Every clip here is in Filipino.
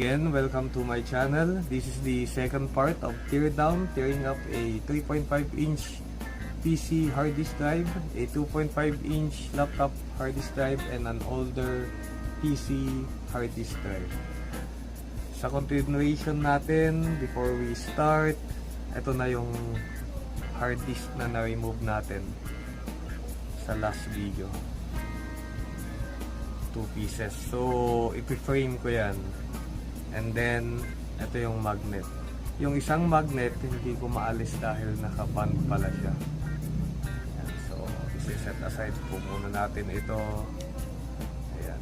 again, welcome to my channel. This is the second part of teardown, tearing up a 3.5-inch PC hard disk drive, a 2.5-inch laptop hard disk drive, and an older PC hard disk drive. Sa continuation natin, before we start, ito na yung hard disk na na-remove natin sa last video. 2 pieces. So, ipi-frame ko yan. And then, ito yung magnet. Yung isang magnet, hindi ko maalis dahil naka-band pala siya. Ayan. So, isi-set aside po muna natin ito. Ayan.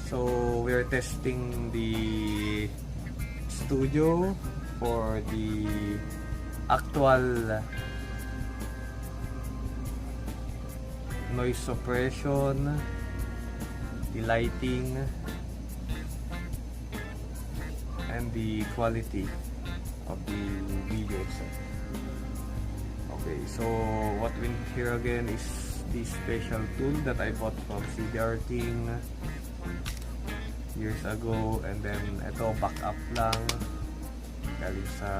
So, we're testing the studio for the actual noise suppression, the lighting, and the quality of the video itself. Okay, so what we need here again is the special tool that I bought from Escudero years ago, and then ito backup lang galing sa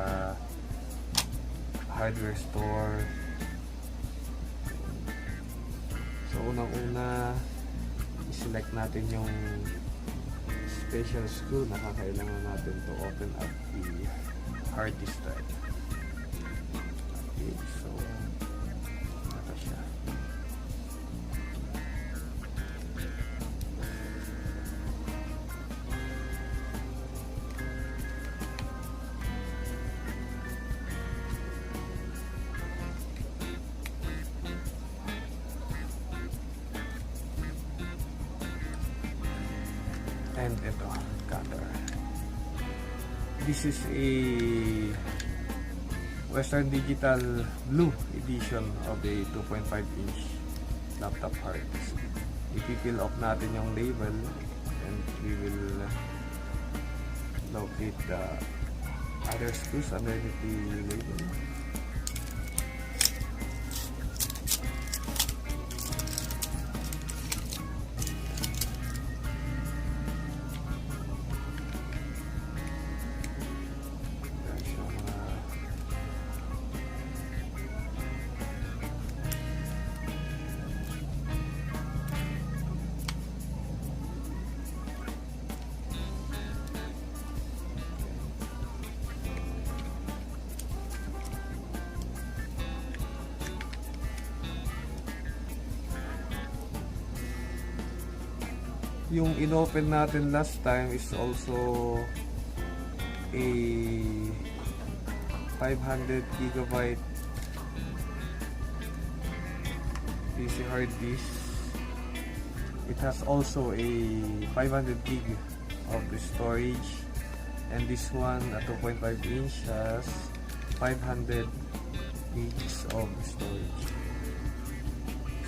hardware store. So unang-una, i-select natin yung special screw na kakailangan natin to open up the hard disk drive. Okay, so ito siya. And ito, cutter. This is a Western Digital Blue edition of the 2.5-inch laptop hard disk. Ipipil off natin yung label and we will locate the other screws underneath the label. Yung inopen natin last time is also a 500 gigabyte PC hard disk. It has also a 500 gig of the storage, and this one, a 2.5-inch, has 500 gigs of the storage.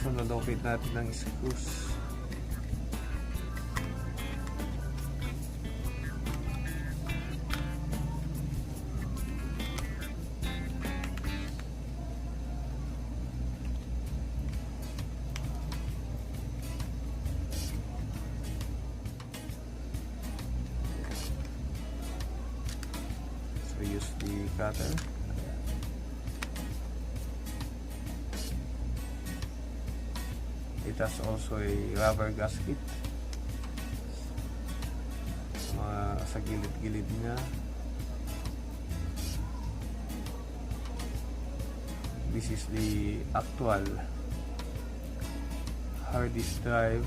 So nalocate natin ng screws. Use the cutter. It has also a rubber gasket sa gilid-gilid niya. This is the actual hard disk drive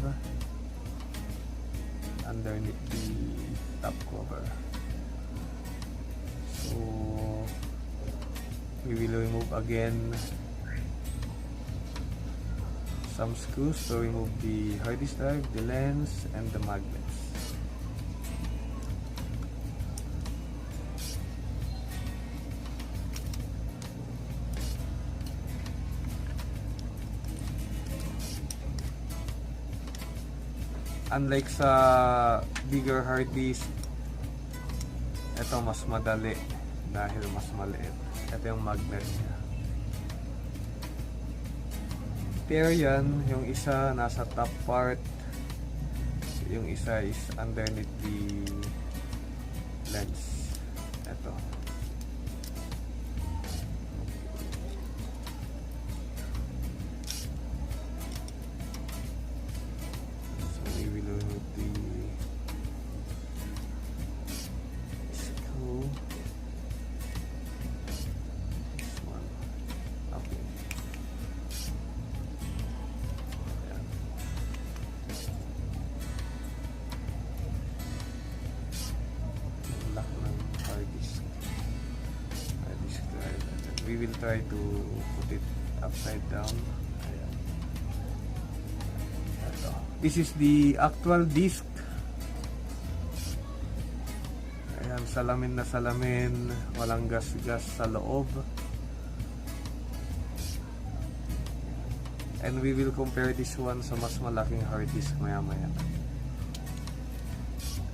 underneath the top cover. So we will remove again some screws to remove the hard disk drive, the lens, and the magnets. Unlike sa bigger hard disk, ito mas madali dahil mas maliit. Ito yung magnet niya. Pair yan, yung isa nasa top part, yung isa is underneath the lens. Ito. So we will remove the screw. This one. Okay. Ayan. Lock ng hard disk drive. And then we will try to put it upside down. Ayan. Ito. This is the actual disk. Ayan, salamin na salamin, walang gas-gas sa loob. And we will compare this one sa mas malaking hard disk maya-maya.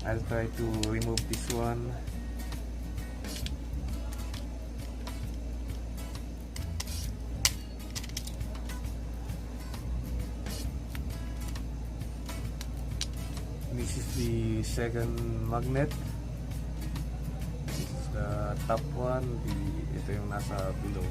I'll try to remove this one. This is the second magnet. This is the top one. Ito yung nasa below.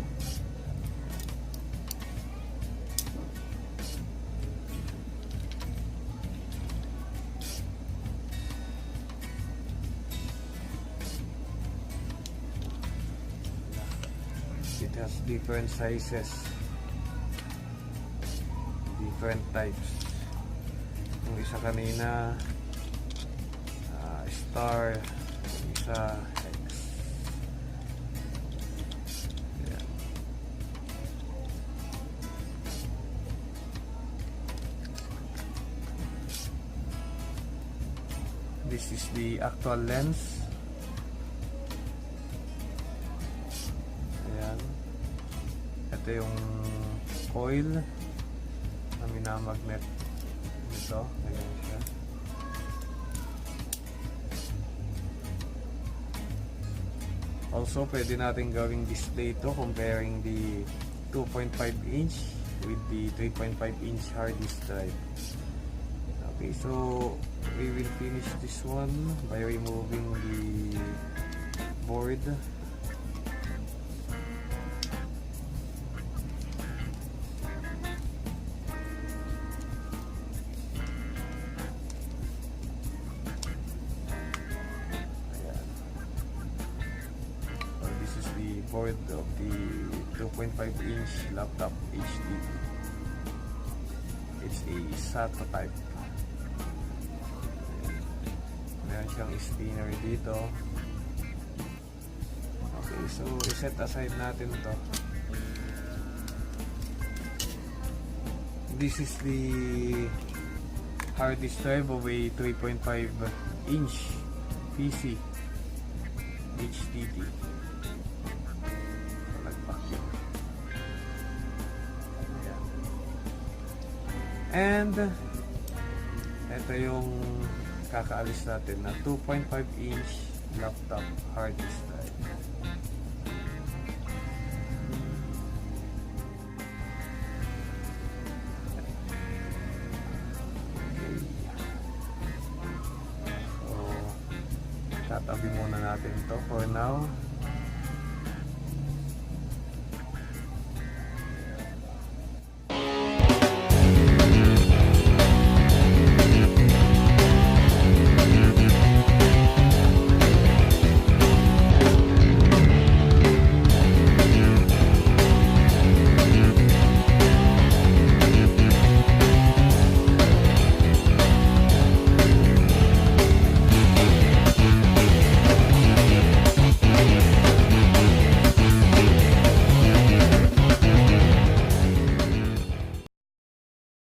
It has different sizes, different types. Yung isa kanina star, yung isa X. Ayan. This is the actual lens. Ayan. Ito yung coil na minamagnet nito. Ayan siya. Also, pwede natin gawing display ito comparing the 2.5 inch with the 3.5 inch hard disk drive. Okay, so we will finish this one by removing the board. Board of the 2.5 inch laptop HDD. It's a SATA type. Meron siyang spinner dito. Okay, so set aside natin to. This is the hard disk drive of a 3.5 inch PC HDD. And ito yung kakaalis natin na 2.5 inch laptop hard disk drive. Okay. So tatabi muna natin to for now.